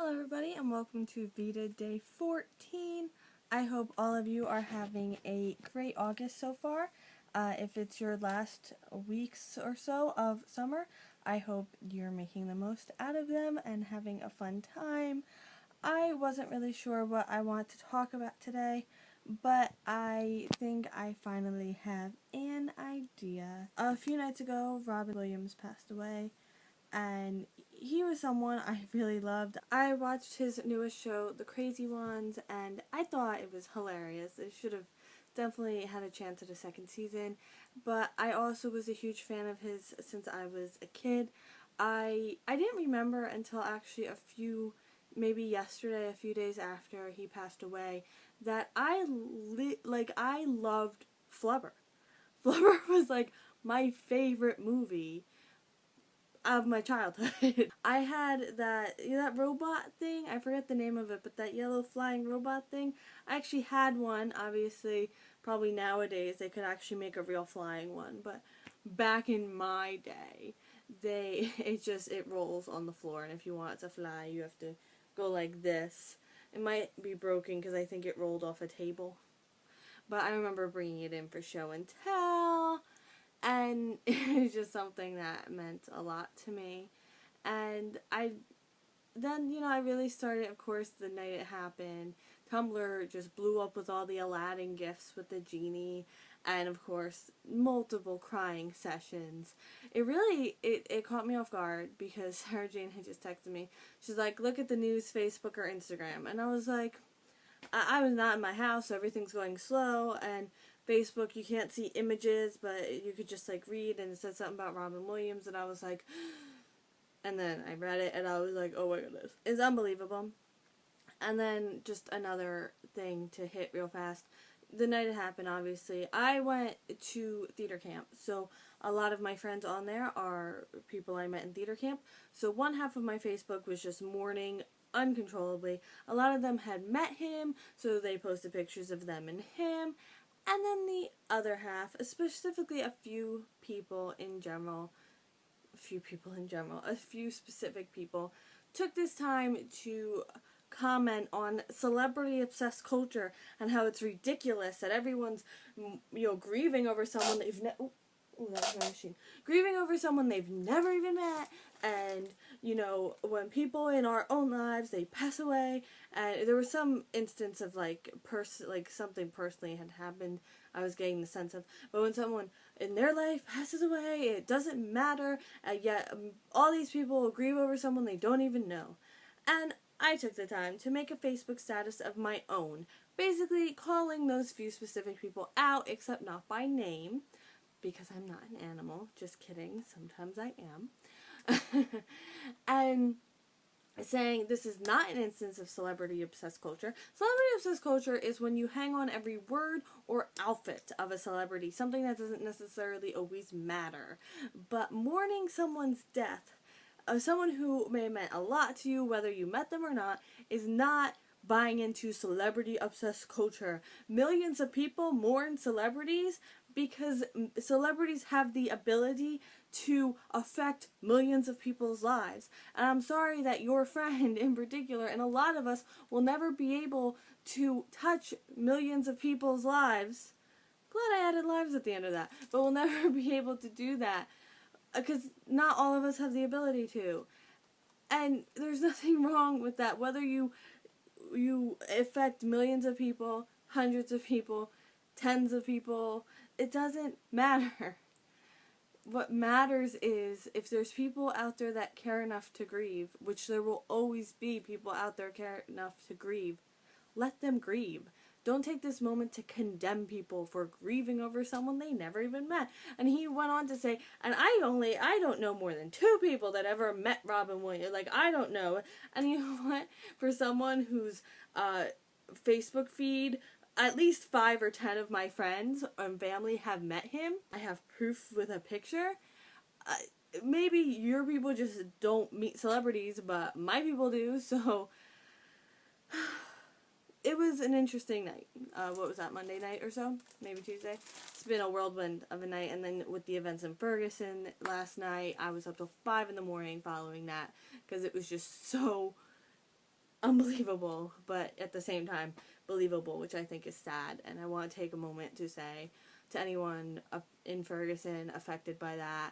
Hello everybody and welcome to Veda Day 14. I hope all of you are having a great August so far. If it's your last weeks or so of summer, I hope you're making the most out of them and having a fun time. I wasn't really sure what I want to talk about today, but I think I finally have an idea. A few nights ago, Robin Williams passed away, and he was someone I really loved. I watched his newest show, The Crazy Ones, and I thought it was hilarious. It should have definitely had a chance at a second season, but I also was a huge fan of his since I was a kid. I didn't remember until actually maybe yesterday, a few days after he passed away, that I loved Flubber. Flubber was like my favorite movie of my childhood. I had that robot thing, I forget the name of it, but that yellow flying robot thing. I actually had one. Obviously, probably nowadays they could actually make a real flying one, but back in my day, it rolls on the floor, and if you want it to fly, you have to go like this. It might be broken because I think it rolled off a table, but I remember bringing it in for show and tell. And it was just something that meant a lot to me. And I really started, of course, the night it happened. Tumblr just blew up with all the Aladdin gifts with the genie, and of course, multiple crying sessions. It caught me off guard because Sarah Jane had just texted me. She's like, look at the news, Facebook or Instagram. And I was like, I was not in my house, so everything's going slow, and Facebook, you can't see images, but you could just read, and it said something about Robin Williams, and I was like, and then I read it, and I was like, oh my goodness, it's unbelievable. And then just another thing to hit real fast. The night it happened, obviously, I went to theater camp, so a lot of my friends on there are people I met in theater camp, so one half of my Facebook was just mourning uncontrollably. A lot of them had met him, so they posted pictures of them and him. And then the other half, specifically a few specific people, took this time to comment on celebrity obsessed culture and how it's ridiculous that everyone's, grieving over someone grieving over someone they've never even met, and when people in our own lives, they pass away. And there was some instance of something personally had happened, I was getting the sense of, but when someone in their life passes away, it doesn't matter, yet all these people will grieve over someone they don't even know. And I took the time to make a Facebook status of my own, basically calling those few specific people out, except not by name, because I'm not an animal. Just kidding. Sometimes I am. And saying this is not an instance of celebrity-obsessed culture. Celebrity-obsessed culture is when you hang on every word or outfit of a celebrity, something that doesn't necessarily always matter. But mourning someone's death, someone who may have meant a lot to you, whether you met them or not, is not buying into celebrity-obsessed culture. Millions of people mourn celebrities because celebrities have the ability to affect millions of people's lives. And I'm sorry that your friend in particular, and a lot of us, will never be able to touch millions of people's lives. Glad I added lives at the end of that. But we'll never be able to do that because not all of us have the ability to. And there's nothing wrong with that. Whether you affect millions of people, hundreds of people, tens of people, it doesn't matter. What matters is if there's people out there that care enough to grieve, which there will always be people out there care enough to grieve, let them grieve. Don't take this moment to condemn people for grieving over someone they never even met. And he went on to say, and I don't know more than 2 people that ever met Robin Williams. I don't know. And you know what? For someone whose Facebook feed, at least 5 or 10 of my friends and family have met him. I have proof with a picture. Maybe your people just don't meet celebrities, but my people do, so it was an interesting night. What was that, Monday night or so? Maybe Tuesday? It's been a whirlwind of a night, and then with the events in Ferguson last night, I was up till 5 in the morning following that, because it was just so unbelievable, but at the same time believable, which I think is sad. And I want to take a moment to say to anyone in Ferguson affected by that,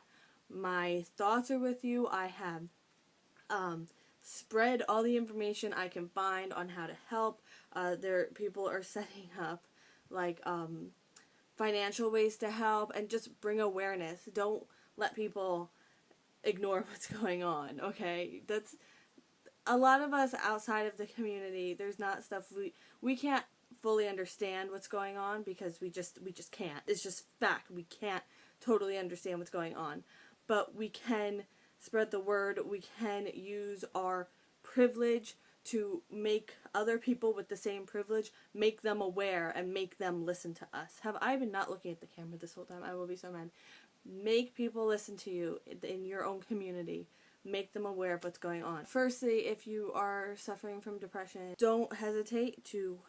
my thoughts are with you. I have spread all the information I can find on how to help. People are setting up like financial ways to help, and just bring awareness. Don't let people ignore what's going on, okay? That's a lot of us outside of the community. There's not stuff we can't fully understand what's going on, because we just can't. It's just fact. We can't totally understand what's going on, but we can spread the word. We can use our privilege to make other people with the same privilege, make them aware and make them listen to us. Have I been not looking at the camera this whole time? I will be so mad. Make people listen to you in your own community. Make them aware of what's going on. Firstly, if you are suffering from depression, don't hesitate to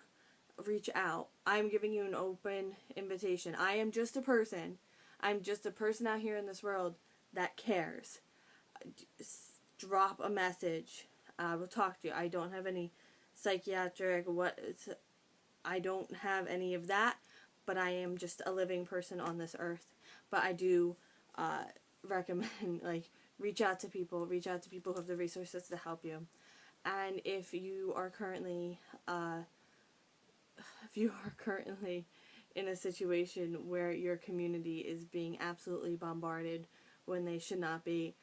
reach out. I'm giving you an open invitation. I am just a person. I'm just a person out here in this world that cares. Drop a message. I will talk to you. I don't have any psychiatric, I don't have any of that, but I am just a living person on this earth. But I do recommend, like, reach out to people who have the resources to help you. And if you are currently in a situation where your community is being absolutely bombarded when they should not be,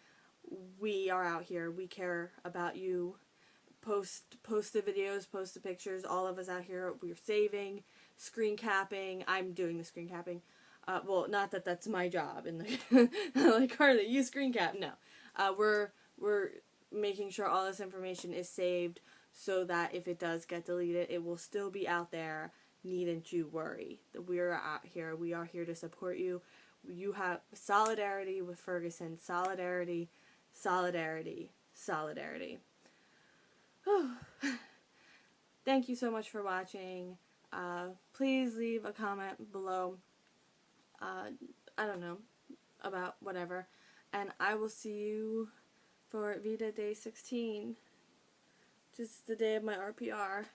we are out here. We care about you. Post the videos, post the pictures. All of us out here, we're saving, screen capping. I'm doing the screen capping. Well, not that that's my job. In the like, Carly, you screen cap. No, we're making sure all this information is saved, so that if it does get deleted, it will still be out there. Needn't you worry. We're out here. We are here to support you. You have solidarity with Ferguson. Solidarity. Solidarity. Solidarity. Thank you so much for watching. Please leave a comment below. I don't know, about whatever. And I will see you for Veda Day 16. Just the day of my RPR.